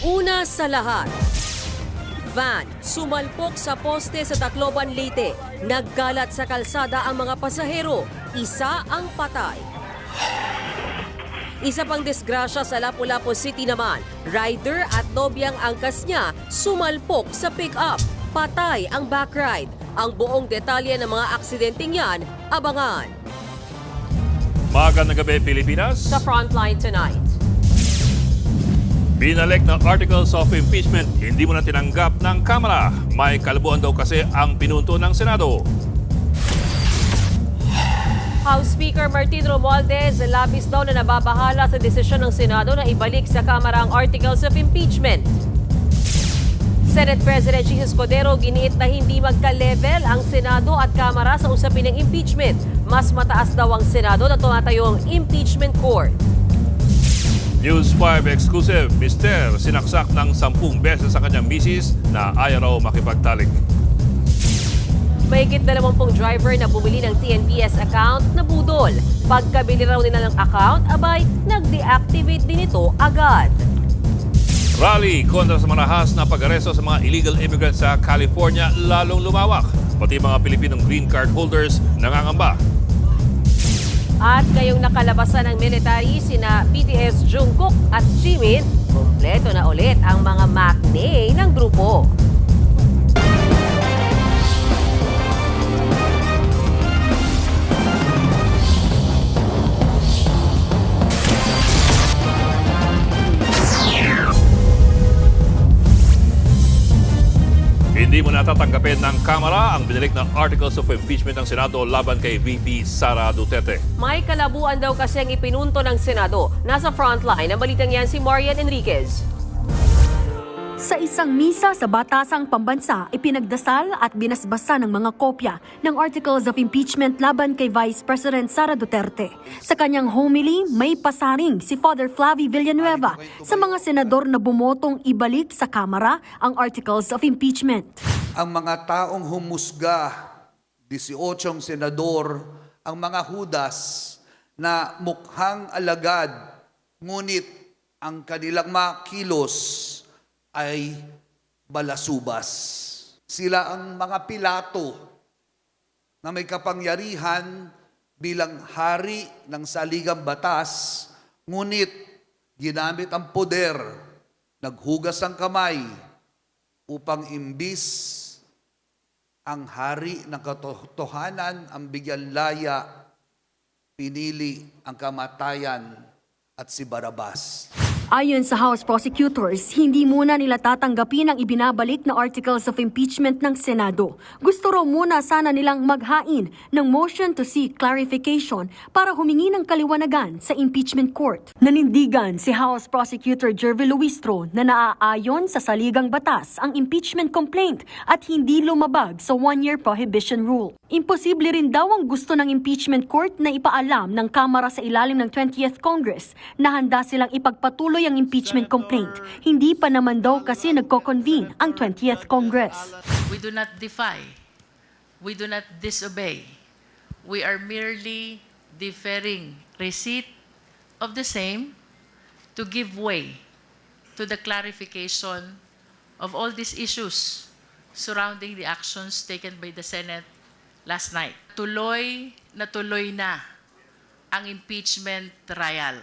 Una sa lahat, van sumalpok sa poste sa Tacloban, Leyte. Naggalat sa kalsada ang mga pasahero. Isa ang patay. Isa pang disgrasya sa Lapu-Lapu City naman. Rider at nobyang angkas niya sumalpok sa pick-up. Patay ang backride. Ang buong detalye ng mga aksidenteng yan, abangan. Magandang gabi, Pilipinas. Sa Frontline tonight. Binalik ng Articles of Impeachment, hindi mo na tinanggap ng Kamara. May kalabuan daw kasi ang pinunto ng Senado. House Speaker Martin Romualdez labis daw na nababahala sa desisyon ng Senado na ibalik sa Kamara ang Articles of Impeachment. Senate President Jesus Cordero giniit na hindi magka-level ang Senado at Kamara sa usapin ng impeachment. Mas mataas daw ang Senado na tumatayong impeachment court. News 5 exclusive, Mister sinaksak ng 10 beses sa kanyang misis na ayaw raw makipagtalik. Mahigit 20 driver na bumili ng TNPS account na budol. Pagkabili raw nila ng account, abay, nag-deactivate din ito agad. Rally kontra sa marahas na pag-aresto sa mga illegal immigrants sa California lalong lumawak. Pati mga Pilipinong green card holders nangangamba. At ngayong nakalabasan ng military, sina BTS Jungkook at Jimin, kumpleto na ulit ang mga matinee ng grupo. Hindi mo natatanggapin ng Kamara ang binalik ng Articles of Impeachment ng Senado laban kay VP Sara Duterte. May kalabuan daw kasi ang ipinunto ng Senado. Nasa frontline ang balitang yan si Marian Enriquez. Sa isang misa sa Batasang Pambansa, ipinagdasal at binasbasa ng mga kopya ng Articles of Impeachment laban kay Vice President Sara Duterte. Sa kanyang homily, may pasaring si Father Flavie Villanueva sa mga senador na bumotong ibalik sa Kamara ang Articles of Impeachment. Ang mga taong humusga, 18 senador, ang mga hudas na mukhang alagad, ngunit ang kanilang mga kilos ay balasubas. Sila ang mga Pilato na may kapangyarihan bilang hari ng saligang batas, ngunit ginamit ang poder, naghugas ang kamay upang imbis ang hari ng katotohanan ang bigyan laya, pinili ang kamatayan at si Barabas. Ayon sa House Prosecutors, hindi muna nila tatanggapin ang ibinabalik na Articles of Impeachment ng Senado. Gusto raw muna sana nilang maghain ng motion to seek clarification para humingi ng kaliwanagan sa impeachment court. Nanindigan si House Prosecutor Jervy Luistro na naaayon sa saligang batas ang impeachment complaint at hindi lumabag sa one-year prohibition rule. Imposible rin daw ang gusto ng impeachment court na ipaalam ng Kamara sa ilalim ng 20th Congress na handa silang ipagpatuloy ang impeachment complaint. Hindi pa naman daw kasi nagko-convene ang 20th Congress. We do not defy. We do not disobey. We are merely deferring receipt of the same to give way to the clarification of all these issues surrounding the actions taken by the Senate last night. Tuloy na ang impeachment trial.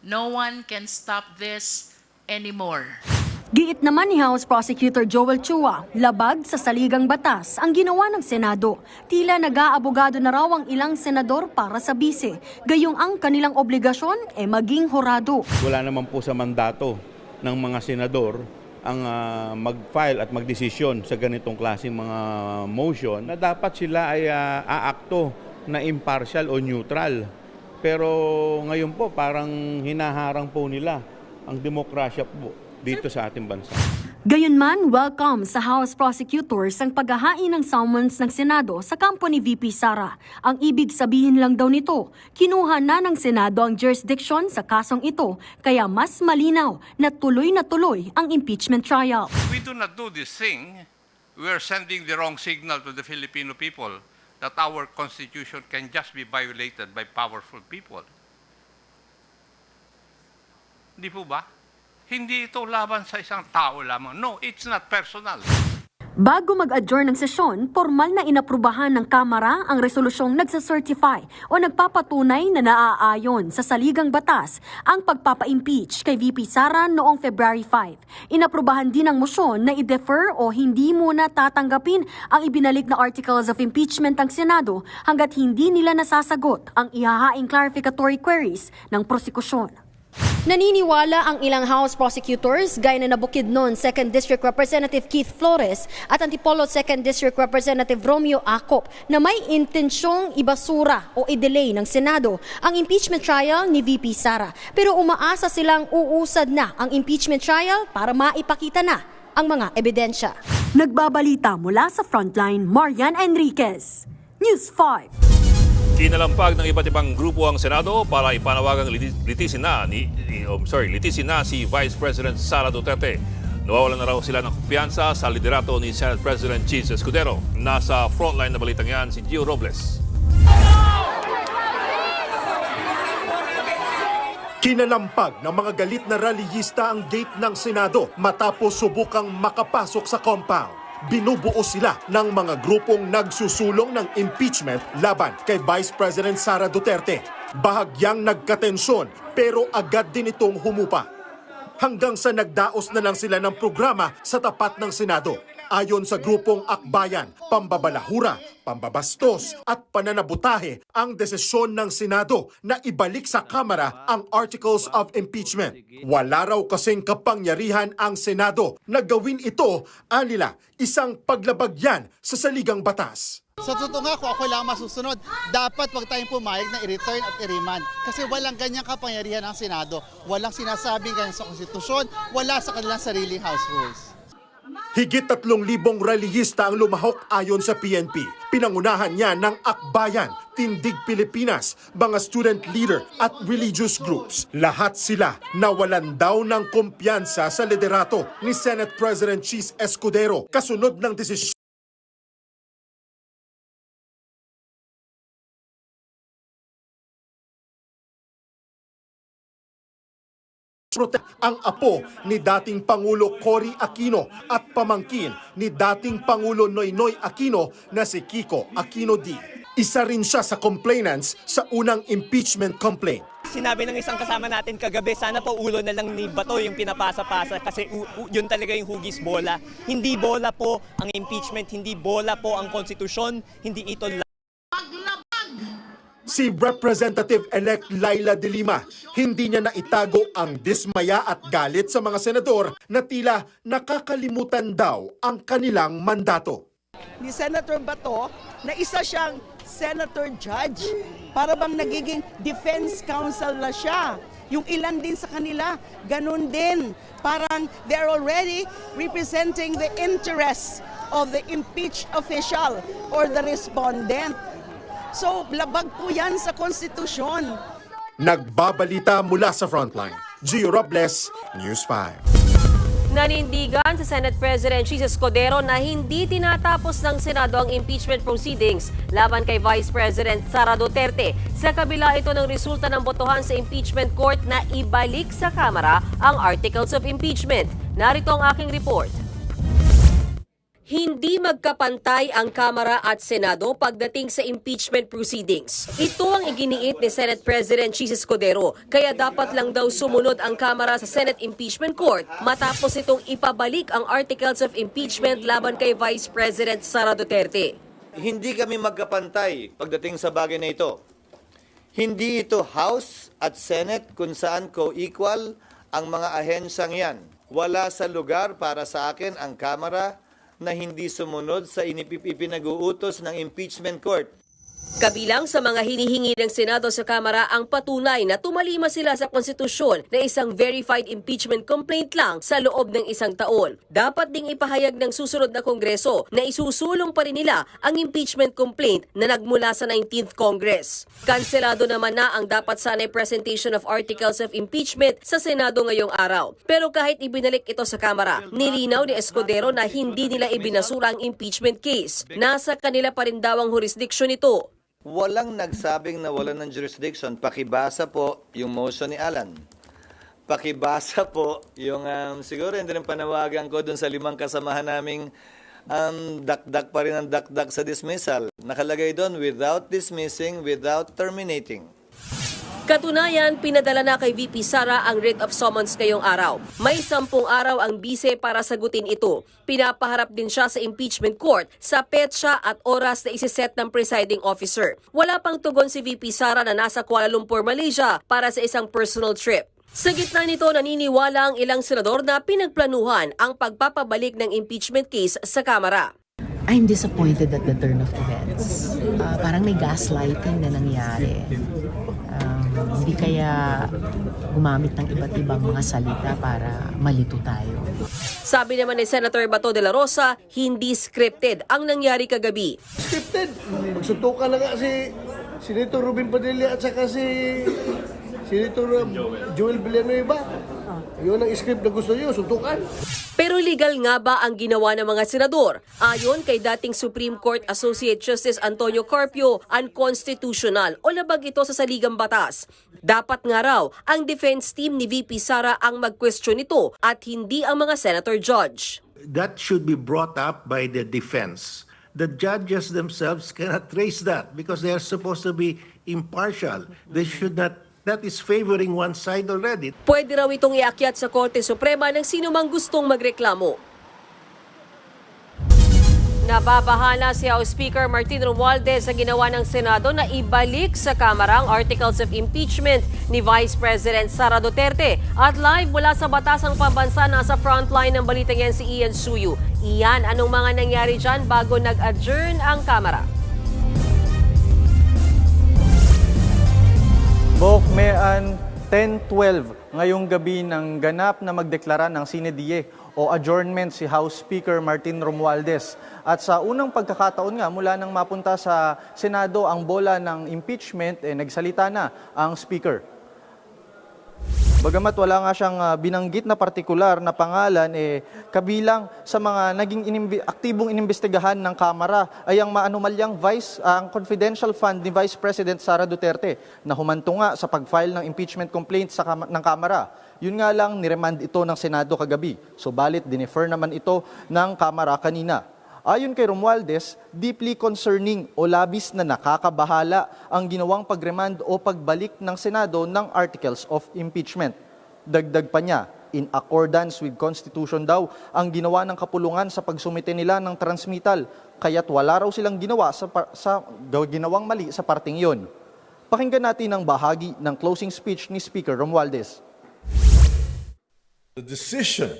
No one can stop this anymore. Giit naman ni House Prosecutor Joel Chua, labag sa saligang batas ang ginawa ng Senado. Tila nag-aabogado na raw ang ilang senador para sa bise, gayong ang kanilang obligasyon ay maging horado. Wala naman po sa mandato ng mga senador ang mag-file at magdesisyon sa ganitong klaseng mga motion na dapat sila ay aakto na impartial o neutral. Pero ngayon po parang hinaharang po nila ang demokrasya po dito sa ating bansa. Gayunman, welcome sa House Prosecutors ang paghahain ng summons ng Senado sa kampo ni VP Sara. Ang ibig sabihin lang daw nito, kinuha na ng Senado ang jurisdiction sa kasong ito, kaya mas malinaw na tuloy ang impeachment trial. We do not do this thing, we are sending the wrong signal to the Filipino people that our constitution can just be violated by powerful people. Hindi po ba? Hindi ito laban sa isang tao lamang. No, it's not personal. Bago mag-adjourn ng sesyon, formal na inaprubahan ng Kamara ang resolusyong nagsacertify o nagpapatunay na naaayon sa saligang batas ang pagpapa-impeach kay VP Sara noong February 5. Inaprubahan din ang motion na i-defer o hindi muna tatanggapin ang ibinalik na articles of impeachment ng Senado hanggat hindi nila nasasagot ang ihahaing clarificatory queries ng prosekusyon. Naniniwala ang ilang House prosecutors gaya na Bukidnon 2nd District Representative Keith Flores at Antipolo 2nd District Representative Romeo Acop na may intensyong ibasura o i-delay ng Senado ang impeachment trial ni VP Sara. Pero umaasa silang uusad na ang impeachment trial para maipakita na ang mga ebidensya. Nagbabalita mula sa Frontline, Marian Enriquez, News 5. Kinalampag ng iba't ibang grupo ang Senado para ipanawagang litisin na si Vice President Sara Duterte. Nawawalan na raw sila ng kumpiyansa sa liderato ni Senate President Chis Escudero. Nasa frontline na balitang yan si Gio Robles. Kinalampag ng mga galit na rallyista ang gate ng Senado matapos subukang makapasok sa compound. Binubuo sila ng mga grupong nagsusulong ng impeachment laban kay Vice President Sara Duterte. Bahagyang nagkatensyon pero agad din itong humupa. Hanggang sa nagdaos na lang sila ng programa sa tapat ng Senado. Ayon sa grupong Akbayan, pambabalahura, pambabastos at pananabutahe ang desisyon ng Senado na ibalik sa Kamara ang Articles of Impeachment. Wala raw kasing kapangyarihan ang Senado na gawin ito, anila, isang paglabag yan sa saligang batas. Sa totoo nga, kung ako lang masusunod, dapat wag tayong pumayag na i-return at i-remand. Kasi walang ganyang kapangyarihan ng Senado. Walang sinasabing ganyan sa konstitusyon, wala sa kanilang sariling House rules. Higit 3,000 rallyista ang lumahok ayon sa PNP. Pinangunahan niya ng Akbayan, Tindig Pilipinas, mga student leader at religious groups. Lahat sila nawalan daw ng kumpiyansa sa liderato ni Senate President Chis Escudero kasunod ng desisyon ang apo ni dating Pangulo Cory Aquino at pamangkin ni dating Pangulo Noynoy Aquino na si Kiko Aquino D. Isa rin siya sa complainants sa unang impeachment complaint. Sinabi ng isang kasama natin kagabi, sana po ulo na lang ni Bato yung pinapasa-pasa kasi yun talaga yung hugis bola. Hindi bola po ang impeachment, hindi bola po ang konstitusyon, hindi ito Si Representative-elect Laila De Lima, hindi niya naitago ang dismaya at galit sa mga senador na tila nakakalimutan daw ang kanilang mandato. Ni Senator Bato na isa siyang senator judge, para bang nagiging defense counsel na siya. Yung ilan din sa kanila, ganun din. Parang they're already representing the interests of the impeached official or the respondent. So, labag po yan sa konstitusyon. Nagbabalita mula sa Frontline, Gio Robles, News 5. Nanindigan sa Senate President Chis Escudero na hindi tinatapos ng Senado ang impeachment proceedings laban kay Vice President Sara Duterte. Sa kabila ito ng resulta ng botohan sa impeachment court na ibalik sa Kamara ang Articles of Impeachment. Narito ang aking report. Hindi magkapantay ang Kamara at Senado pagdating sa impeachment proceedings. Ito ang iginiit ni Senate President Chis Escudero, kaya dapat lang daw sumunod ang Kamara sa Senate Impeachment Court matapos itong ipabalik ang Articles of Impeachment laban kay Vice President Sara Duterte. Hindi kami magkapantay pagdating sa bagay na ito. Hindi ito House at Senate kung saan co-equal ang mga ahensyang yan. Wala sa lugar para sa akin ang Kamara na hindi sumunod sa ipinag-uutos ng impeachment court. Kabilang sa mga hinihingi ng Senado sa Kamara ang patunay na tumalima sila sa konstitusyon na isang verified impeachment complaint lang sa loob ng isang taon. Dapat ding ipahayag ng susunod na Kongreso na isusulong pa rin nila ang impeachment complaint na nagmula sa 19th Congress. Kanselado naman na ang dapat sanay presentation of articles of impeachment sa Senado ngayong araw. Pero kahit ibinalik ito sa Kamara, nilinaw ni Escudero na hindi nila ibinasura ang impeachment case. Nasa kanila pa rin daw ang jurisdiction nito. Walang nagsabing na wala ng jurisdiction. Pakibasa po yung motion ni Alan. pakibasa po yung siguro hindi rin panawagan ko dun sa 5 kasamahan naming dakdak pa rin ang dakdak sa dismissal. Nakalagay doon, without dismissing, without terminating. Katunayan, pinadala na kay VP Sara ang writ of summons ngayong araw. May 10 araw ang bise para sagutin ito. Pinapaharap din siya sa impeachment court sa petsa at oras na isiset ng presiding officer. Wala pang tugon si VP Sara na nasa Kuala Lumpur, Malaysia para sa isang personal trip. Sa gitna nito, naniniwala ang ilang senador na pinagplanuhan ang pagpapabalik ng impeachment case sa Kamara. I'm disappointed at the turn of events. Parang may gaslighting na nangyari. Hindi kaya gumamit ng iba't ibang mga salita para malito tayo. Sabi naman ni Senator Bato de la Rosa, hindi scripted ang nangyari kagabi. Scripted? Magsuntukan na nga si Senator Robin Padilla at saka si Senator Joel Villanueva. Yun ang script na gusto nyo, suntukan. Pero legal nga ba ang ginawa ng mga senador? Ayon kay dating Supreme Court Associate Justice Antonio Carpio, unconstitutional o labag ito sa saligang batas. Dapat nga raw ang defense team ni VP Sara ang mag-question nito at hindi ang mga senator judge. That should be brought up by the defense. The judges themselves cannot trace that because they are supposed to be impartial. They should not. That is favoring one side already. Pwede raw itong iakyat sa Korte Suprema ng sino mang gustong magreklamo. Nababahala si House Speaker Martin Romualdez sa ginawa ng Senado na ibalik sa Kamara ang Articles of Impeachment ni Vice President Sara Duterte. At live mula sa Batasang Pambansa, nasa frontline ng balitang yan si Ian Suyu. Ian, anong mga nangyari dyan bago nag-adjourn ang Kamara? Bokmean 10:12 ngayong gabi ng ganap na magdeklara ng sine die o adjournment si House Speaker Martin Romualdez. At sa unang pagkakataon nga mula nang mapunta sa Senado ang bola ng impeachment, nagsalita na ang Speaker. Bagamat wala nga siyang binanggit na partikular na pangalan, kabilang sa mga naging aktibong inimbestigahan ng Kamara ay ang maanumalyang ang confidential fund ni Vice President Sara Duterte na humanto nga sa pag-file ng impeachment complaint ng Kamara. Yun nga lang, niremand ito ng Senado kagabi. Subalit, dinefer naman ito ng Kamara kanina. Ayon kay Romualdez, deeply concerning o labis na nakakabahala ang ginawang pagremand o pagbalik ng Senado ng Articles of Impeachment. Dagdag pa niya, in accordance with Constitution daw ang ginawa ng kapulungan sa pagsumite nila ng transmittal, kaya't wala raw silang ginawa sa ginawang mali sa parting yon. Pakinggan natin ang bahagi ng closing speech ni Speaker Romualdez. The decision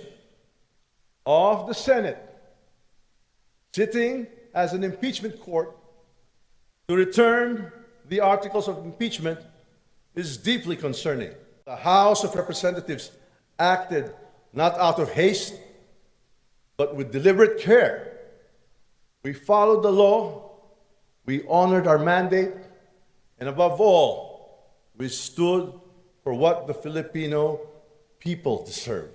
of the Senate sitting as an impeachment court to return the articles of impeachment is deeply concerning. The House of Representatives acted not out of haste, but with deliberate care. We followed the law, we honored our mandate, and above all, we stood for what the Filipino people deserve.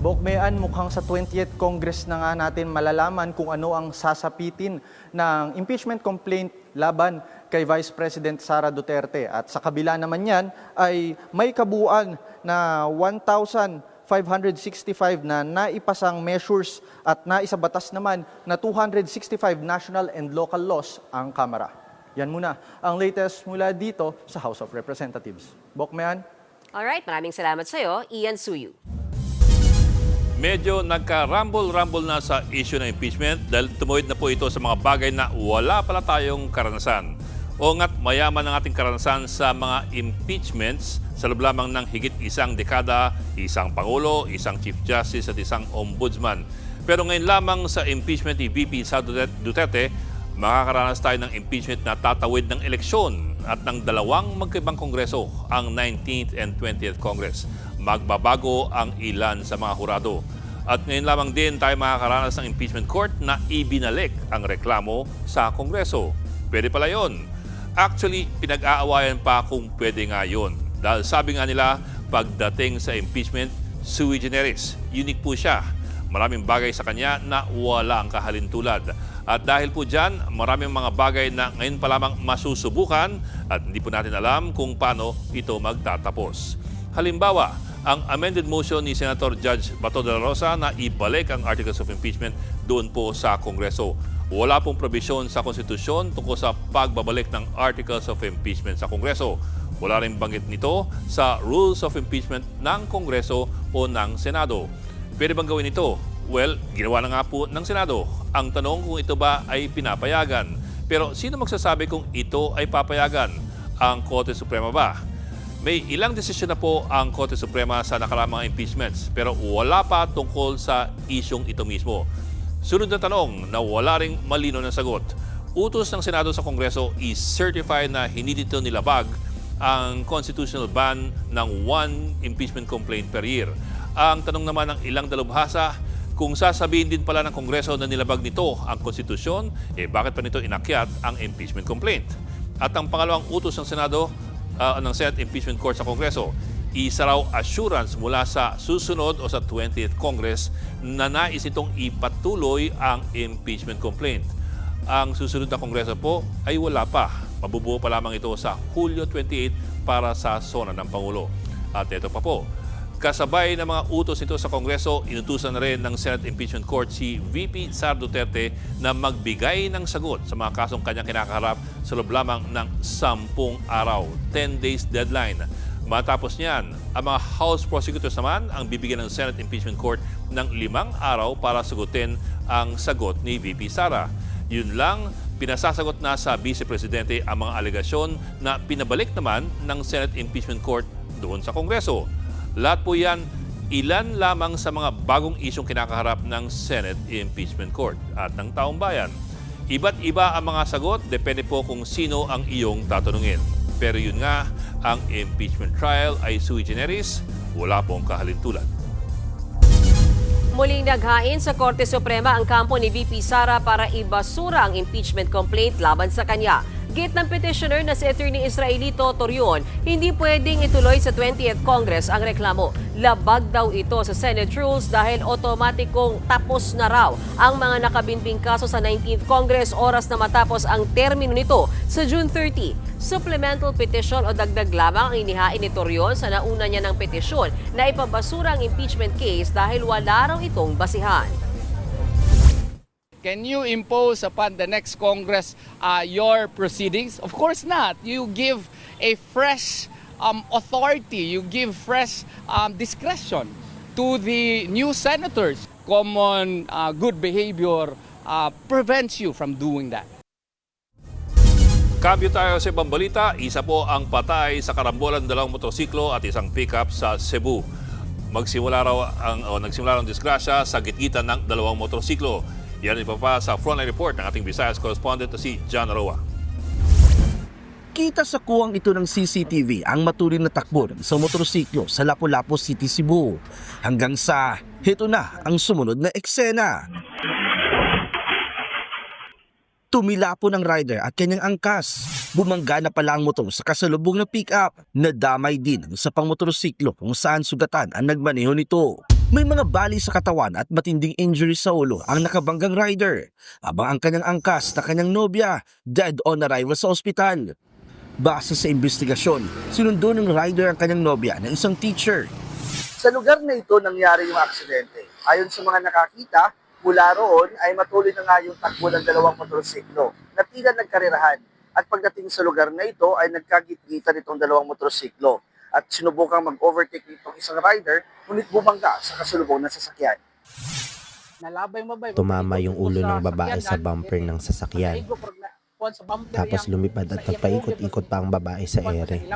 Bokmean, mukhang sa 20th Congress na nga natin malalaman kung ano ang sasapitin ng impeachment complaint laban kay Vice President Sara Duterte. At sa kabila naman yan ay may kabuuan na 1,565 na naipasang measures at naisabatas naman na 265 national and local laws ang Kamara. Yan muna ang latest mula dito sa House of Representatives. Bokmean? Alright, maraming salamat sa iyo, Ian Suyu. Medyo nagka-rumble-rumble na sa issue ng impeachment dahil tumuwid na po ito sa mga bagay na wala pala tayong karanasan. O nga't mayaman ang ating karanasan sa mga impeachments sa loob lamang ng higit isang dekada, isang Pangulo, isang Chief Justice at isang Ombudsman. Pero ngayon lamang sa impeachment ni VP Sara Duterte, makakaranas tayo ng impeachment na tatawid ng eleksyon at ng dalawang magkaibang kongreso, ang 19th and 20th Congress. Magbabago ang ilan sa mga hurado. At ngayon lamang din tayo makakaranas ng impeachment court na ibinalik ang reklamo sa Kongreso. Pwede pala yun. Actually, pinag-aawayan pa kung pwede nga yun. Dahil sabi nga nila, pagdating sa impeachment, sui generis. Unique po siya. Maraming bagay sa kanya na wala ang kahalintulad. At dahil po dyan, maraming mga bagay na ngayon pa lamang masusubukan at hindi po natin alam kung paano ito magtatapos. Halimbawa, ang amended motion ni Senator Judge Bato de la Rosa na ibalik ang Articles of Impeachment doon po sa Kongreso. Wala pong probisyon sa konstitusyon tungkol sa pagbabalik ng Articles of Impeachment sa Kongreso. Wala rin banggit nito sa Rules of Impeachment ng Kongreso o ng Senado. Pwede bang gawin ito? Well, ginawa na nga po ng Senado. Ang tanong kung ito ba ay pinapayagan. Pero sino magsasabi kung ito ay papayagan? Ang Korte Suprema ba? May ilang desisyon na po ang Korte Suprema sa nakaramang impeachments pero wala pa tungkol sa isyong ito mismo. Sunod na tanong na wala ring malino na sagot. Utos ng Senado sa Kongreso i-certify na hindi dito nilabag ang constitutional ban ng 1 impeachment complaint per year. Ang tanong naman ng ilang dalubhasa, kung sasabihin din pala ng Kongreso na nilabag nito ang konstitusyon, bakit pa nito inakyat ang impeachment complaint? At ang pangalawang utos ng Senado, ng Senate Impeachment Court sa Kongreso, isa raw assurance mula sa susunod o sa 20th Congress na nais itong ipatuloy ang impeachment complaint. Ang susunod na Kongreso po ay wala pa. Mabubuo pa lamang ito sa Hulyo 28 para sa sona ng Pangulo. At ito pa po, kasabay ng mga utos nito sa Kongreso, inutusan na rin ng Senate Impeachment Court si VP Sara Duterte na magbigay ng sagot sa mga kasong kanyang kinakaharap sa loob lamang ng 10 araw, 10 days deadline. Matapos niyan, ang mga House prosecutors naman ang bibigyan ng Senate Impeachment Court ng 5 araw para sagutin ang sagot ni VP Sara. Yun lang, pinasasagot na sa Vice Presidente ang mga alegasyon na pinabalik naman ng Senate Impeachment Court doon sa Kongreso. Lahat po yan, ilan lamang sa mga bagong isyong kinakaharap ng Senate Impeachment Court at ng taong bayan. Iba't iba ang mga sagot, depende po kung sino ang iyong tatanungin. Pero yun nga, ang impeachment trial ay sui generis, wala pong kahalintulad. Muling naghain sa Korte Suprema ang kampo ni VP Sara para ibasura ang impeachment complaint laban sa kanya. Gate ng petitioner na si Attorney Israelito Torion, hindi pwedeng ituloy sa 20th Congress ang reklamo. Labag daw ito sa Senate rules dahil otomatikong tapos na raw ang mga nakabinbing kaso sa 19th Congress oras na matapos ang termino nito sa June 30. Supplemental petition o dagdag lamang ang inihain ni Torion sa nauna niya ng petisyon na ipabasura ang impeachment case dahil wala raw itong basihan. Can you impose upon the next Congress your proceedings? Of course not. You give a fresh authority, you give fresh discretion to the new senators. Common good behavior prevents you from doing that. Kambyo tayo sa ibang balita, isa po ang patay sa karambolan 2 motorsiklo at isang pickup sa Cebu. Nagsimula raw ang disgrasya sa gitgitan ng 2 motorsiklo. Yan ay pa sa frontline report ng ating Visayas correspondent na si John Aroa. Kita sa kuwang ito ng CCTV ang matuloy na takbo sa motorsiklo sa Lapu-Lapu City, Cebu. Hanggang sa heto na ang sumunod na eksena. Tumilapo ng rider at kanyang angkas. Bumangga na pala ang motor sa kasalubong ng pick-up. Nadamay din ang isa pang motorsiklo kung saan sugatan ang nagmaneho nito. May mga bali sa katawan at matinding injury sa ulo ang nakabanggang rider. Habang ang kanyang angkas na kanyang nobya, dead on arrival sa ospital. Base sa investigasyon, sinundo ng rider ang kanyang nobya ng isang teacher. Sa lugar na ito nangyari yung aksidente. Ayon sa mga nakakita, mula roon ay matuloy na nga yung takbo ng 2 motorsiklo na tila nagkarirahan. At pagdating sa lugar na ito ay nagkagitgitan itong 2 motorsiklo at sinubukang mag-overtake itong isang rider ngunit bumangga sa kasalubong ng sasakyan. Tumama yung ulo ng babae sa bumper ng sasakyan. Tapos lumipad at nagpaikot-ikot pa ang babae sa ere.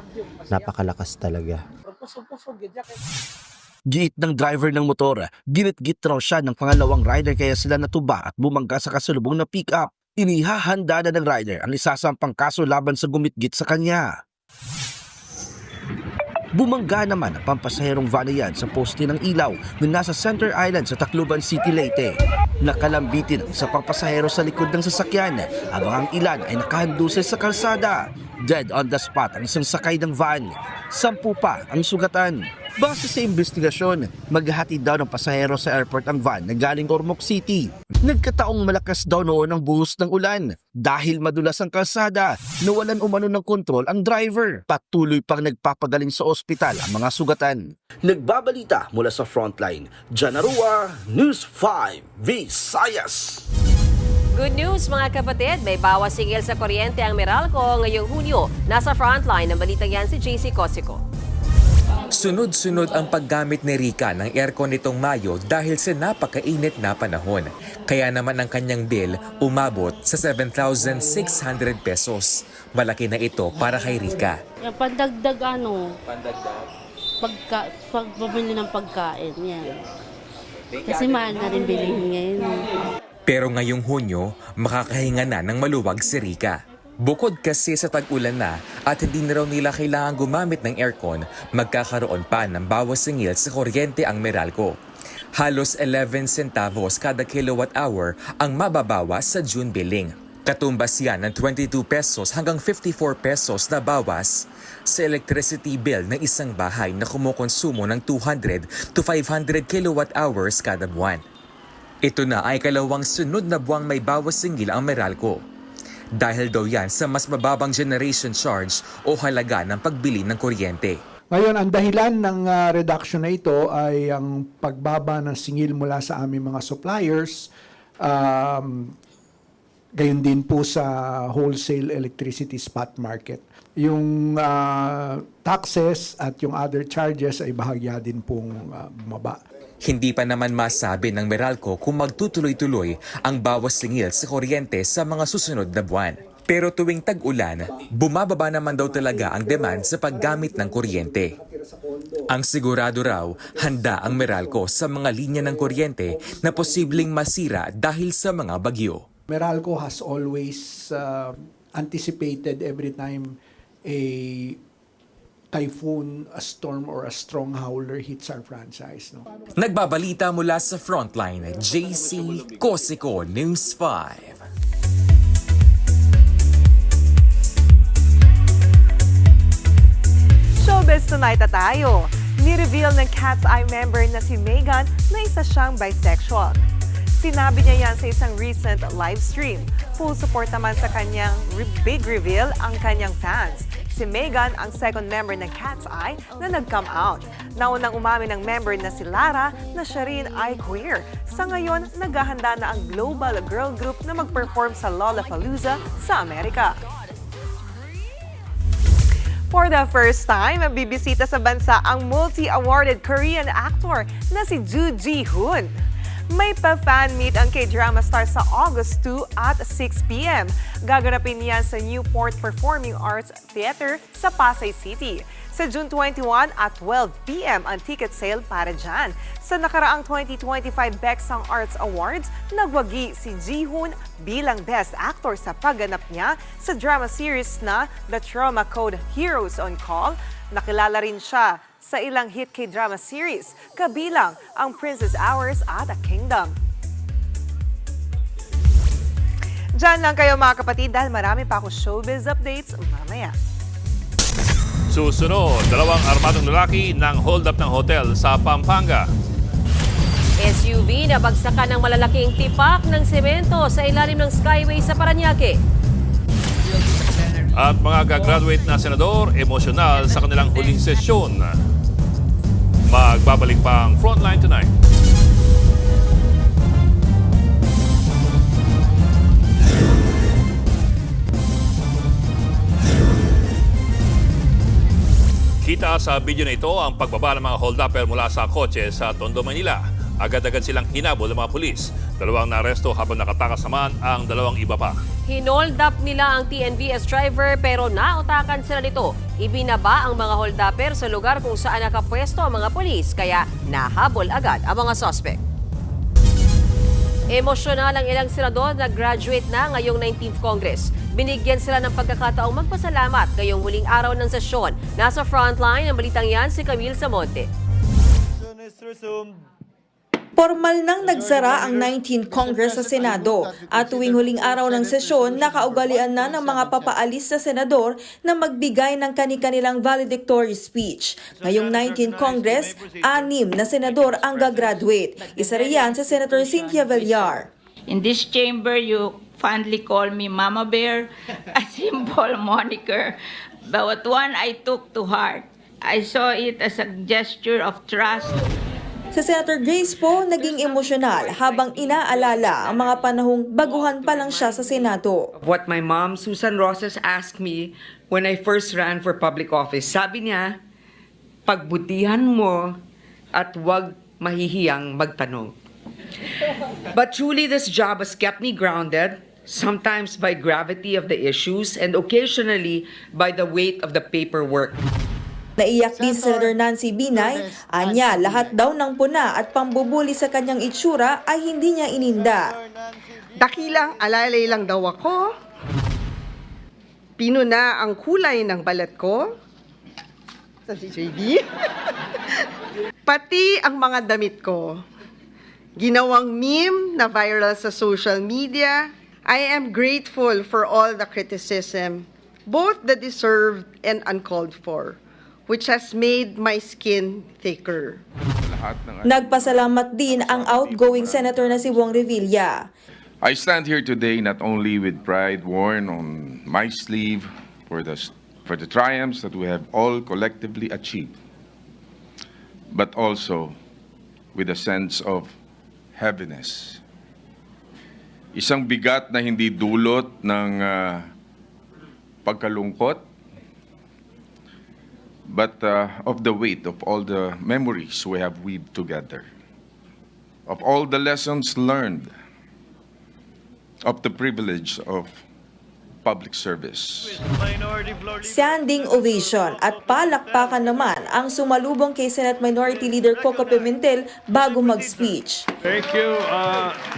Napakalakas talaga. Giit ng driver ng motor, ginit-git raw siya ng pangalawang rider kaya sila natuba at bumangga sa kasalubong na pick-up. Inihahanda na ng rider ang isasampang kaso laban sa gumitgit sa kanya. Bumangga naman ang pampasaherong van yan sa poste ng ilaw na nasa Center Island sa Tacloban City, Leyte. Nakalambitin ang isa pang pasahero sa likod ng sasakyan habang ang ilan ay nakahandusay sa kalsada. Dead on the spot ang isang sakay ng van. 10 pa ang sugatan. Base sa investigasyon, maghahatid daw ng pasahero sa airport ang van na galing Ormoc City. Nagkataong malakas daw noon ang buhos ng ulan. Dahil madulas ang kalsada, nawalan umano ng kontrol ang driver. Patuloy pang nagpapagaling sa ospital ang mga sugatan. Nagbabalita mula sa frontline, Jan Arua, News 5 Visayas. Good news mga kapatid, may bawas singil sa kuryente ang Meralco ngayong Hunyo. Nasa frontline ng balitang yan si JC Cosico. Sunod-sunod ang paggamit ni Rica ng aircon nitong Mayo dahil sa napakainit na panahon. Kaya naman ang kanyang bill umabot sa 7,600 pesos. Malaki na ito para kay Rica. Pandagdag pagpabili ng pagkain. Yan. Kasi mahal na rin bilihin ngayon. Pero ngayong Hunyo, makakahinga na ng maluwag si Rica. Bukod kasi sa tag-ulan na at hindi na raw nila kailangan gumamit ng aircon, magkakaroon pa ng bawas singil sa kuryente ang Meralco. Halos 11 centavos kada kilowatt hour ang mababawas sa June billing. Katumbas yan ng 22 pesos hanggang 54 pesos na bawas sa electricity bill ng isang bahay na kumukonsumo ng 200 to 500 kilowatt hours kada buwan. Ito na ay kalawang sunod na buwang may bawas singil ang Meralco. Dahil daw yan sa mas mababang generation charge o halaga ng pagbili ng kuryente. Ngayon, ang dahilan ng reduction na ito ay ang pagbaba ng singil mula sa aming mga suppliers, gayon din po sa wholesale electricity spot market. Yung taxes at yung other charges ay bahagya din pong bumaba. Hindi pa naman masabi ng Meralco kung magtutuloy-tuloy ang bawas singil sa kuryente sa mga susunod na buwan. Pero tuwing tag-ulan, bumababa naman daw talaga ang demand sa paggamit ng kuryente. Ang sigurado raw, handa ang Meralco sa mga linya ng kuryente na posibleng masira dahil sa mga bagyo. Meralco has always anticipated every time a typhoon, a storm, or a strong howler hits our franchise. No? Nagbabalita mula sa frontline, JC Cosico, News 5. Showbiz tonight na tayo. Ni-reveal ng Cat's Eye member na si Megan na isa siyang bisexual. Sinabi niya yan sa isang recent live stream. Full support naman sa kanyang big reveal ang kanyang fans. Si Megan ang second member ng Cat's Eye na nag-come out. Naunang umamin ng member na si Lara na siya rin ay queer. Sa ngayon, naghahanda na ang global girl group na mag-perform sa Lollapalooza sa Amerika. For the first time, bibisita sa bansa ang multi-awarded Korean actor na si Joo Ji-hoon. May pa-fan meet ang K-drama star sa August 2 at 6 p.m. Gaganapin niyan sa Newport Performing Arts Theater sa Pasay City. Sa June 21 at 12 p.m. ang ticket sale para dyan. Sa nakaraang 2025 Baeksang Arts Awards, nagwagi si Ji-hoon bilang Best Actor sa pagganap niya sa drama series na The Trauma Code Heroes on Call. Nakilala rin siya sa ilang hit K-drama series, kabilang ang Princess Hours at A Kingdom. Diyan lang kayo mga kapatid dahil marami pa ako showbiz updates mamaya. Susunod, 2 armadong lalaki ng hold-up ng hotel sa Pampanga. SUV na bagsakan ng malalaking tipak ng semento sa ilalim ng Skyway sa Parañaque. At mga gagraduate na senador, emosyonal sa kanilang huling sesyon. Magbabalik pa ang Frontline tonight. Kita sa video na ito ang pagbaba ng mga hold-upper mula sa kotse sa Tondo, Manila. Agad-agad silang hinabol ng mga pulis. 2 naaresto habang nakatakas naman ang 2 iba pa. Hinold up nila ang TNVS driver pero nautakan sila nito. Ibinaba ang mga hold-upper sa lugar kung saan nakapwesto ang mga pulis kaya nahabol agad ang mga suspect. Emosyonal ang ilang senador na graduate na ngayong 19th Congress. Binigyan sila ng pagkakataong magpasalamat ngayong huling araw ng sesyon. Nasa frontline ang balitang yan si Camille Samonte. Formal nang nagsara ang 19th Congress sa Senado at tuwing huling araw ng sesyon, nakaugalian na ng mga papaalis sa senador na magbigay ng kani-kanilang valedictory speech. Ngayong 19th Congress, 6 na senador ang gagraduate. Isa riyan sa Senator Cynthia Villar. In this chamber, you fondly call me Mama Bear, a simple moniker, but one I took to heart. I saw it as a gesture of trust. Sa Senator Grace po, naging emosyonal habang inaalala ang mga panahong baguhan pa lang siya sa Senado. What my mom, Susan Rosas, asked me when I first ran for public office, sabi niya, pagbutihan mo at huwag mahihiyang magtanong. But truly this job has kept me grounded, sometimes by gravity of the issues and occasionally by the weight of the paperwork. Naiyak din si Senator Nancy Binay, anya lahat daw ng puna at pambubuli sa kanyang itsura ay hindi niya ininda. Dakilang alalay lang daw ako, pinuna ang kulay ng balat ko, sa si JD, pati ang mga damit ko. Ginawang meme na viral sa social media. I am grateful for all the criticism, both the deserved and uncalled for, which has made my skin thicker. Nagpasalamat din ang outgoing senator na si Wong Revilla. I stand here today not only with pride worn on my sleeve for the triumphs that we have all collectively achieved, but also with a sense of heaviness. Isang bigat na hindi dulot ng pagkalungkot, but of the weight of all the memories we have weaved together, of all the lessons learned, of the privilege of public service. Standing ovation at palakpakan naman ang sumalubong kay Senate Minority Leader Coco Pimentel bago mag-speech. Thank you,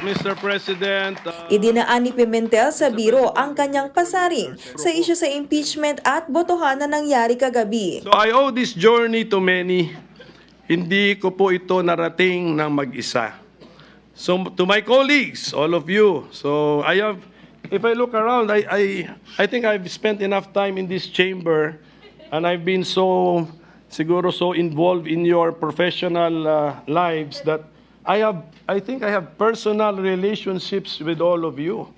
Mr. President. Idinaan ni Pimentel sa biro ang kanyang pasaring sa isyu sa impeachment at botohan na nangyari kagabi. So I owe this journey to many. Hindi ko po ito narating ng mag-isa. So to my colleagues, all of you, so if I look around, I think I've spent enough time in this chamber and I've been so involved in your professional lives that I think I have personal relationships with all of you.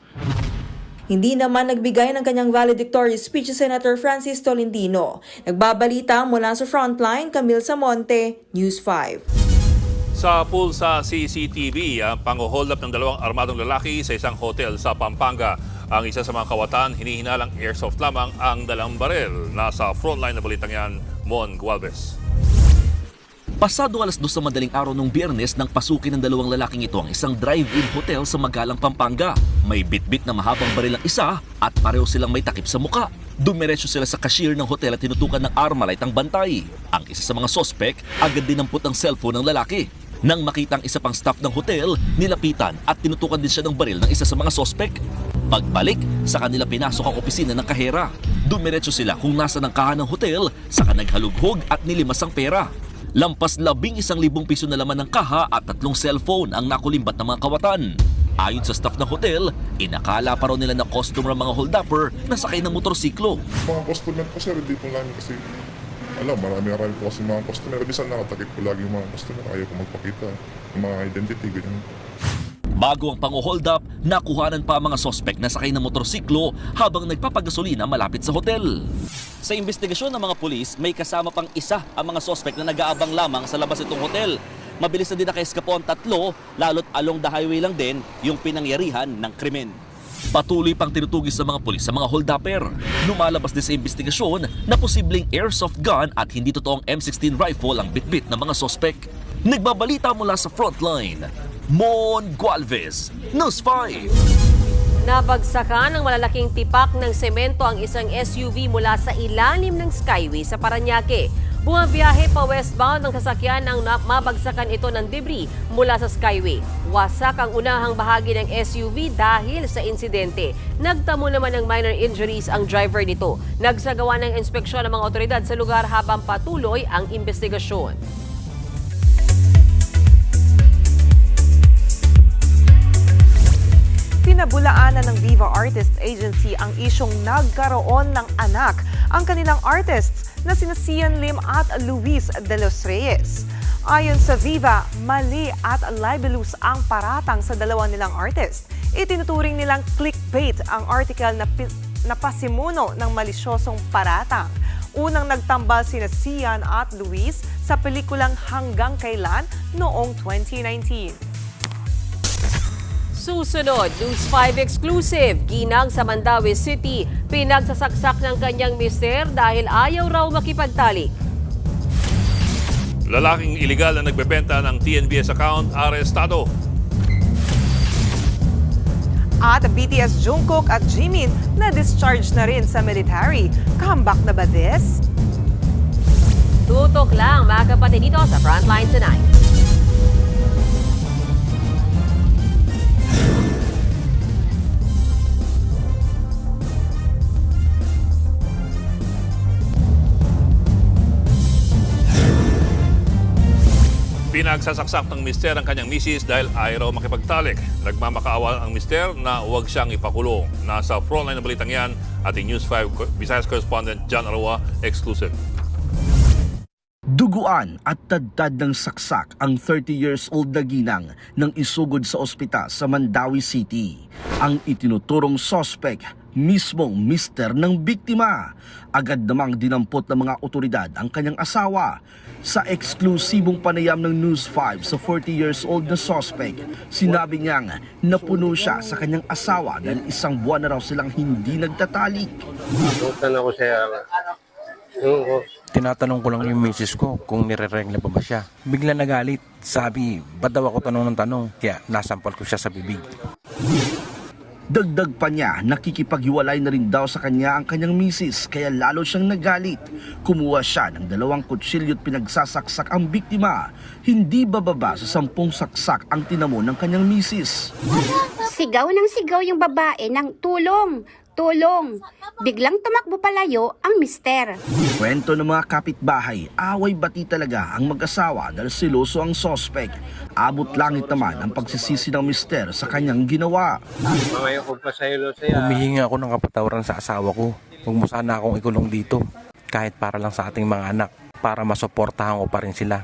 Hindi naman nagbigay ng kanyang valedictory speech si Senator Francis Tolentino. Nagbabalita mula sa Frontline, Camille Samonte, News 5. Sa pool sa CCTV, ang pang-hold up ng 2 armadong lalaki sa isang hotel sa Pampanga. Ang isa sa mga kawatan, hinihinalang airsoft lamang ang dalang baril. Nasa frontline na balitang yan, Mon Gualvez. Pasado 2:00 sa madaling araw ng Biyernes nang pasukin ng 2 lalaking ito ang isang drive-in hotel sa Magalang, Pampanga. May bitbit na mahabang baril ang isa at pareho silang may takip sa muka. Dumiretso sila sa cashier ng hotel at tinutukan ng Armalite ang bantay. Ang isa sa mga sospek agad dinampot ang cellphone ng lalaki. Nang makita ang isa pang staff ng hotel, nilapitan at tinutukan din siya ng baril ng isa sa mga sospek. Pagbalik, sa kanila pinasok ang opisina ng kahera. Dumiretso sila kung nasa ng kahan ng hotel, saka naghalughog at nilimas ang pera. Lampas 11,000 piso na laman ng kaha at 3 cellphone ang nakulimbat ng mga kawatan. Ayon sa staff ng hotel, inakala pa raw nila na customer ang mga hold-upper na sakay ng motorsiklo. Mga customer ko sir, hindi po namin kasi marami po kasi mga customer. Bisan nakatakip ko lagi yung mga customer. Ayaw ko magpakita ng mga identity. Ganyan. Bago ang pang-hold up, nakuhanan pa ang mga sospek na sakay ng motorsiklo habang nagpapagasolina malapit sa hotel. Sa investigasyon ng mga pulis, may kasama pang isa ang mga sospek na nag-aabang lamang sa labas itong hotel. Mabilis na din naka-eskapo ang 3, lalo't along the highway lang din yung pinangyarihan ng krimen. Patuloy pang tinutugis sa mga pulis sa mga hold-upper. Lumalabas din sa investigasyon na posibleng airsoft gun at hindi totoong M16 rifle ang bitbit ng mga sospek. Nagbabalita mula sa Frontline, Mon Gualvez, News 5. Nabagsakan ng malalaking tipak ng semento ang isang SUV mula sa ilalim ng Skyway sa Parañaque. Bumabiyahe pa westbound ng sasakyan nang mabagsakan ito ng debris mula sa Skyway. Wasak ang unahang bahagi ng SUV dahil sa insidente. Nagtamo naman ng minor injuries ang driver nito. Nagsagawa ng inspeksyon ng mga otoridad sa lugar habang patuloy ang investigasyon. Pinabulaanan ng Viva Artists Agency ang isyong nagkaroon ng anak ang kanilang artists na sina Sian Lim at Luis de los Reyes. Ayon sa Viva, mali at libelous ang paratang sa dalawa nilang artist. Itinuturing nilang clickbait ang article na pasimuno ng malisyosong paratang. Unang nagtambal sina Sian at Luis sa pelikulang Hanggang Kailan noong 2019. Susunod, News 5 exclusive. Ginang sa Mandaue City, pinagsasaksak ng kanyang mister dahil ayaw raw makipagtalik. Lalaking iligal na nagbebenta ng TNVS account, arestado. At BTS Jungkook at Jimin na discharge na rin sa military. Comeback na ba this? Tutok lang mga kapatid dito sa Frontline Tonight. Pinagsasaksak ng mister ang kanyang misis dahil ayaw raw makipagtalik. Nagmamakaawa ang mister na huwag siyang ipakulong. Nasa frontline ng balitang yan, ating News 5 Visayas correspondent John Arroa, exclusive. Duguan at tadtad ng saksak ang 30 years old na ginang nang isugod sa ospital sa Mandaue City. Ang itinuturong sospek, mismong mister ng biktima. Agad namang dinampot ng mga otoridad ang kanyang asawa. Sa eksklusibong panayam ng News 5 sa 40 years old na suspect, sinabi niyang napuno siya sa kanyang asawa dahil isang buwan na raw silang hindi nagtatalik. Tinatanong ko lang yung misis ko kung nire-regla ba siya. Bigla nagalit. Sabi, ba't daw ako tanong ng tanong? Kaya nasampal ko siya sa bibig. Dagdag pa niya, nakikipaghiwalay na rin daw sa kanya ang kanyang misis, kaya lalo siyang nagalit. Kumuha siya ng 2 kutsilyo at pinagsasaksak ang biktima. Hindi bababa sa 10 saksak ang tinamo ng kanyang misis. Sigaw ng sigaw yung babae ng tulong, tulong. Biglang tumakbo palayo ang mister. Kwento ng mga kapitbahay, away-bati talaga ang mag-asawa dahil seloso ang sospek. Abot langit naman ang pagsisisi ng mister sa kanyang ginawa. Humihingi ako ng kapatawaran sa asawa ko. Huwag mo sana akong ikulong dito. Kahit para lang sa ating mga anak. Para masuportahan ko pa rin sila.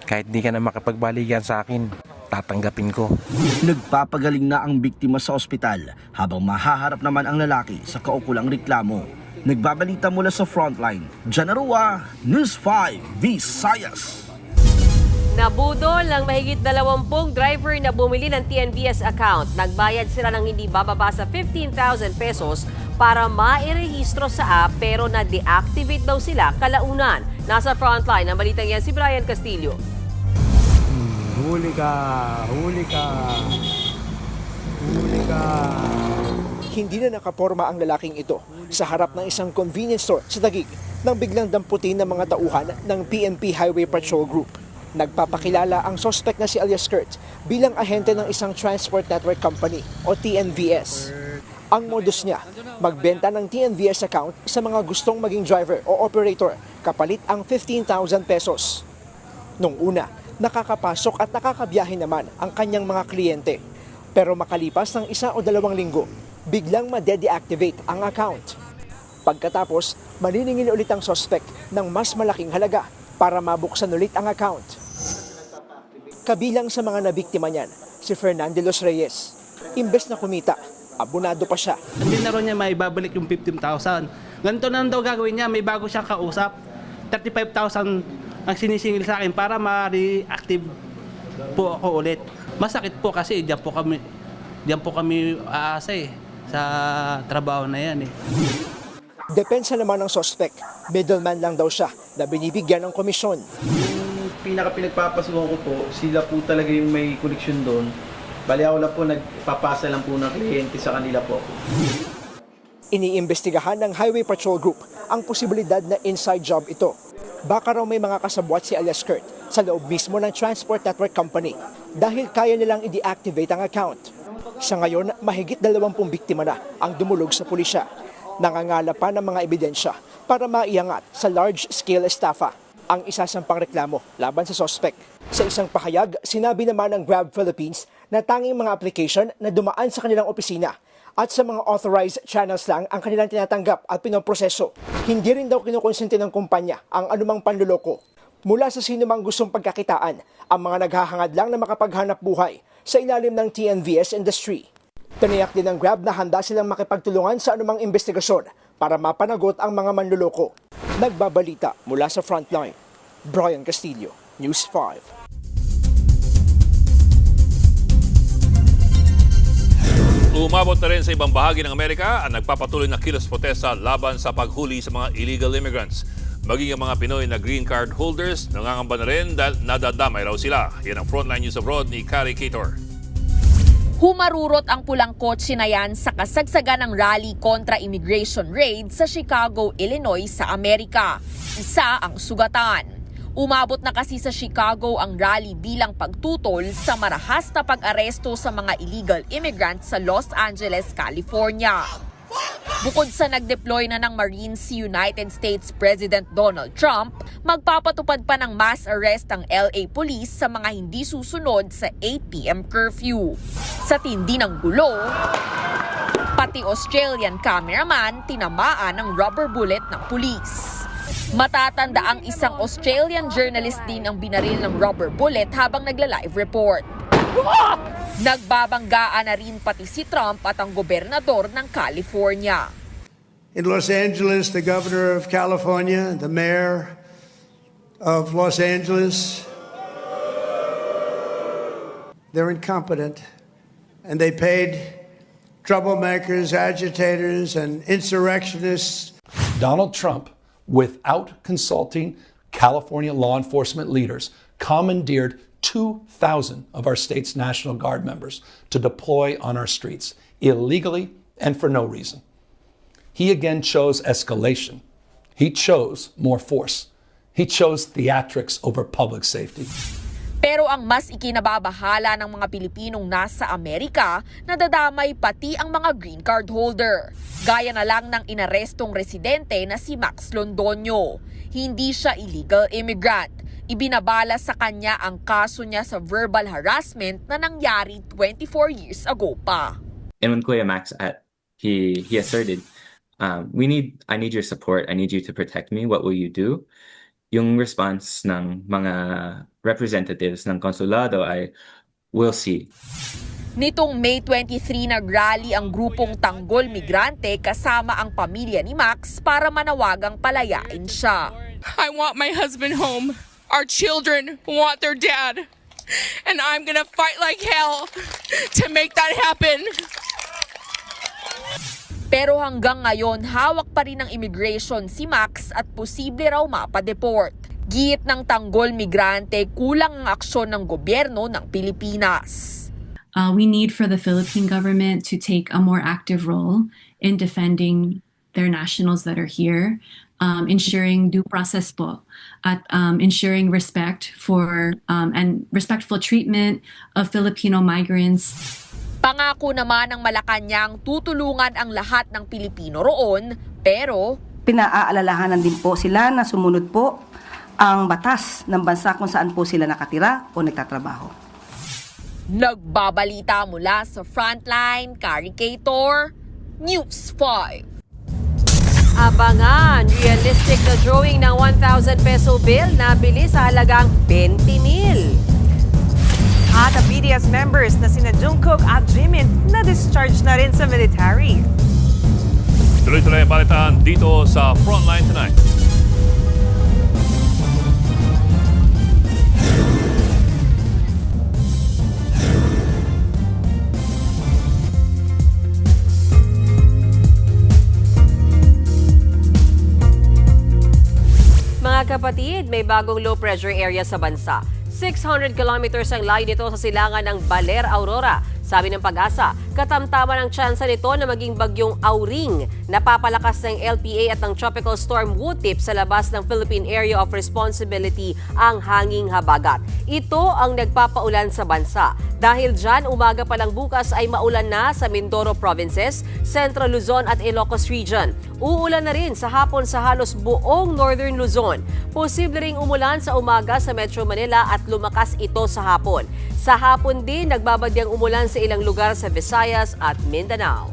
Kahit di ka na makipagbalikan sa akin, tatanggapin ko. Nagpapagaling na ang biktima sa ospital habang mahaharap naman ang lalaki sa kaukulang reklamo. Nagbabalita mula sa Frontline, John Arroa, News 5 Visayas. Nabudol ng mahigit 20 driver na bumili ng TNVS account. Nagbayad sila ng hindi bababa sa 15,000 pesos para mairehistro sa app pero na-deactivate daw sila kalaunan. Nasa Frontline ang balitang yan si Brian Castillo. Huli ka, huli ka, huli ka. Hindi na nakaporma ang lalaking ito sa harap ng isang convenience store sa Taguig nang biglang damputin ng mga tauhan ng PNP Highway Patrol Group. Nagpapakilala ang suspect na si Alias Kurt bilang ahente ng isang transport network company o TNVS. Ang modus niya, magbenta ng TNVS account sa mga gustong maging driver o operator kapalit ang 15,000 pesos. Nung una, nakakapasok at nakakabiyahe naman ang kanyang mga kliyente. Pero makalipas ng 1 o 2 linggo, biglang ma-deactivate ang account. Pagkatapos, maniningil ulit ang suspect ng mas malaking halaga para mabuksan ulit ang account. Kabilang sa mga nabiktima niyan, si Fernando de los Reyes. Imbes na kumita, abunado pa siya. Hindi na rin niya maibabalik yung 15,000. Ganito na daw gagawin niya, may bago siyang kausap. 35,000 ang sinisingil sa akin para ma-reactive po ako ulit. Masakit po kasi diyan po kami aasa sa trabaho na yan . Depensa naman ng suspect, middleman lang daw siya na binibigyan ng komisyon. Yung pinagpapasukan ko po, sila po talaga yung may koneksyon doon. Bali ako lang po, nagpapasa lang po ng kliyente sa kanila po. Iniimbestigahan ng Highway Patrol Group ang posibilidad na inside job ito. Baka raw may mga kasabwat si Alias Kurt sa loob mismo ng Transport Network Company dahil kaya nilang i-deactivate ang account. Sa ngayon, mahigit 20 biktima na ang dumulog sa pulisya. Nangangala pa ng mga ebidensya para maiangat sa large-scale estafa. ang isa sa pangreklamo laban sa suspect. Sa isang pahayag, sinabi naman ng Grab Philippines na tanging mga application na dumaan sa kanilang opisina at sa mga authorized channels lang ang kanilang tinatanggap at pinoproseso. Hindi rin daw kinukonsente ng kumpanya ang anumang panluloko. Mula sa sino mang gustong pagkakitaan, ang mga naghahangad lang na makapaghanap buhay sa ilalim ng TNVS industry. Tiniyak din ng Grab na handa silang makipagtulungan sa anumang investigasyon para mapanagot ang mga manluloko. Nagbabalita mula sa Frontline, Brian Castillo, News 5. Umabot na rin sa ibang bahagi ng Amerika ang nagpapatuloy na kilos protesta laban sa paghuli sa mga illegal immigrants. Maging ang mga Pinoy na green card holders, nangangamba na rin dahil nadadamay raw sila. Yan ang Frontline News Abroad ni Carrie Cator. Humarurot ang pulang kotse na yan sa kasagsagan ng rally kontra immigration raid sa Chicago, Illinois sa Amerika. Isa ang sugatan. Umabot na kasi sa Chicago ang rally bilang pagtutol sa marahas na pag-aresto sa mga illegal immigrants sa Los Angeles, California. Bukod sa nag-deploy na ng Marines si United States President Donald Trump, magpapatupad pa ng mass arrest ang LA Police sa mga hindi susunod sa 8 p.m. curfew. Sa tindi ng gulo, pati Australian cameraman tinamaan ng rubber bullet ng pulis. Matatanda ang isang Australian journalist din ang binaril ng rubber bullet habang nagla-live report. Nagbabanggaan na rin pati si Trump at ang gobernador ng California. In Los Angeles, the governor of California, the mayor of Los Angeles, they're incompetent and they paid troublemakers, agitators, and insurrectionists. Donald Trump, without consulting California law enforcement leaders, commandeered 2,000 of our state's National Guard members to deploy on our streets, illegally and for no reason. He again chose escalation. He chose more force. He chose theatrics over public safety. Pero ang mas ikinababahala ng mga Pilipinong nasa Amerika, nadadamay pati ang mga green card holder. Gaya na lang ng inarestong residente na si Max Londoño. Hindi siya illegal immigrant. Ibinabala sa kanya ang kaso niya sa verbal harassment na nangyari 24 years ago pa. And when Kuya Max, he asserted, I need your support. I need you to protect me. What will you do? Yung response ng mga representatives ng konsulado ay, we'll see. Nitong May 23 nag-rally ang grupong Tanggol Migrante kasama ang pamilya ni Max para manawagang palayain siya. I want my husband home. Our children want their dad. And I'm gonna fight like hell to make that happen. Pero hanggang ngayon, hawak pa rin ng immigration si Max at posible raw mapadeport. Giit ng Tanggol Migrante, kulang ang aksyon ng gobyerno ng Pilipinas. We need for the Philippine government to take a more active role in defending their nationals that are here, ensuring due process po, at ensuring respect for and respectful treatment of Filipino migrants. Pangako naman ng Malacanang tutulungan ang lahat ng Pilipino roon, pero pinaaalalahanan din po sila na sumunod po ang batas ng bansa kung saan po sila nakatira o nagtatrabaho. Nagbabalita mula sa Frontline, Carrie Cator, News 5. Abangan, realistic na drawing ng 1,000 peso bill na bili sa halagang 20,000. At ang BTS members na sina Jungkook at Jimin na-discharge na rin sa military. Tuloy-tuloy ang balitaan dito sa Frontline Tonight. Mga kapatid, may bagong low pressure area sa bansa. 600 kilometers ang layo nito sa silangan ng Baler, Aurora. Sabi ng Pag-asa, katamtaman ang tsansa nito na maging bagyong Auring. Napapalakas ng LPA at ng Tropical Storm Wutip sa labas ng Philippine Area of Responsibility ang hanging habagat. Ito ang nagpapaulan sa bansa. Dahil dyan, umaga pa lang bukas ay maulan na sa Mindoro Provinces, Central Luzon at Ilocos Region. Uulan na rin sa hapon sa halos buong Northern Luzon. Posible ring umulan sa umaga sa Metro Manila at lumakas ito sa hapon. Sa hapon din, nagbabadyang umulan sa ilang lugar sa Visayas at Mindanao.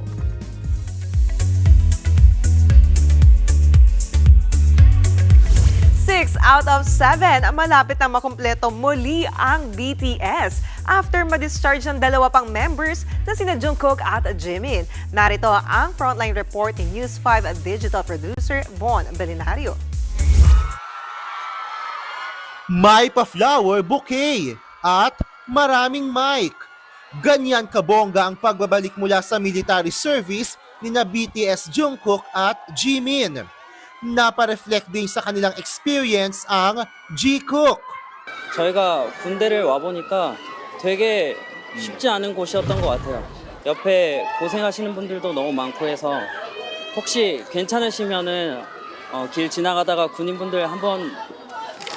Six out of 7, malapit na makumpleto muli ang BTS after ma-discharge ng dalawa pang members na sina Jungkook at Jimin. Narito ang frontline report ni News 5 digital producer Von Belinario. May pa-flower bouquet at maraming mic. Ganyan kabongga ang pagbabalik mula sa military service ni na BTS Jungkook at Jimin. Napareflect din sa kanilang experience ang G-Cook. 저희가 군대를 와보니까 되게 쉽지 않은 곳이었던 것 같아요. 옆에 고생하시는 분들도 너무 많고 해서 혹시 괜찮으시면은 길 지나가다가 군인분들 한번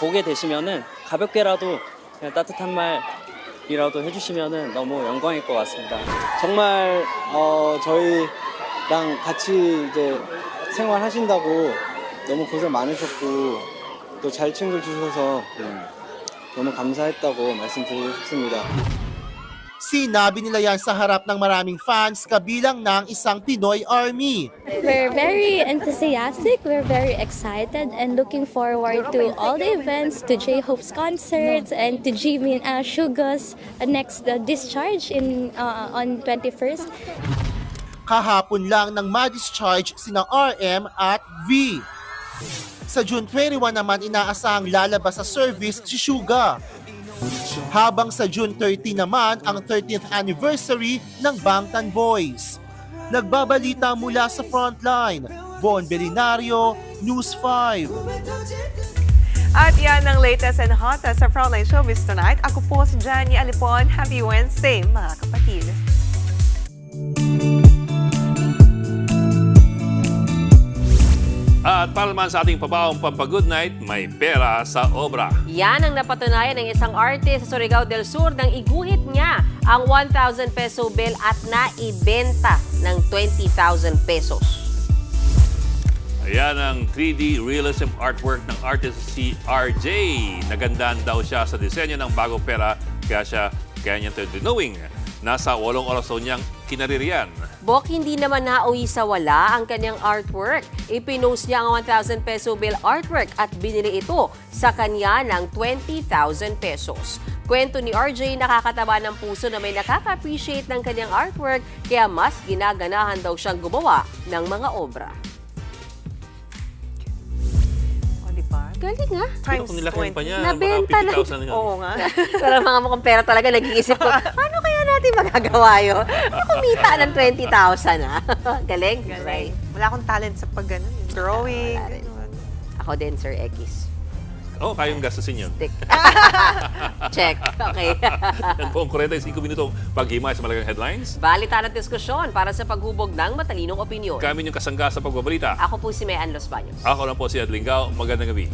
보게 되시면은 가볍게라도 그냥 따뜻한 말이라도 해주시면은 너무 영광일 것 같습니다. 정말 저희랑 같이 이제 생활하신다고 너무 고생 많으셨고 또 잘 챙겨주셔서 너무 감사했다고 말씀드리고 싶습니다. Sinabi nila yan sa harap ng maraming fans kabilang ng isang Pinoy Army. We're very enthusiastic, we're very excited and looking forward to all the events, to J-Hope's concerts and to Jimin Suga's next discharge on 21st. Kahapon lang nang ma-discharge sina RM at V. Sa June 21 naman inaasahang lalabas sa service si Suga. Habang sa June 30 naman ang 30th anniversary ng Bangtan Boys. Nagbabalita mula sa frontline, Von Belinario, News 5. At yan ang latest and hottest sa Frontline Showbiz tonight. Ako po si Jenny Alipon. Happy Wednesday, mga kapatid. At para naman sa ating pabaong pampagood night, may pera sa obra. Yan ang napatunayan ng isang artist sa Surigao del Sur nang iguhit niya ang 1,000 peso bill at naibenta ng 20,000 pesos. Ayan ang 3D realism artwork ng artist si RJ. Nagandaan daw siya sa disenyo ng bagong pera kaya niya ito dinawing. Nasa 8 oras daw niyang kinaririyan. Bok, hindi naman nauwi sa wala ang kanyang artwork. Ipinost niya ang 1,000 peso bill artwork at binili ito sa kanya ng 20,000 pesos. Kwento ni RJ, nakakataba ng puso na may nakaka-appreciate ng kanyang artwork kaya mas ginaganahan daw siyang gumawa ng mga obra. Galing nga. Times 20. Pa niya, nabenta na. Oo nga. Pero mga mukhang pera talaga, nag-iisip ko, paano kaya natin magagawa yun? Kumita ng 20,000 ah. Galing. Galing. Wala akong talent sa pag-ganon. Drawing. Ako din, Sir Ekis. Oo, kayong gastusin yun. Check. Okay. Yan po ang 45 minutong paghimay sa malagang headlines. Balitan at diskusyon para sa paghubog ng matalinong opinyon. Kami yung kasangga sa pagbabalita. Ako po si Mayan Los Baños. Ako lang po si Adlingao. Magandang gabi.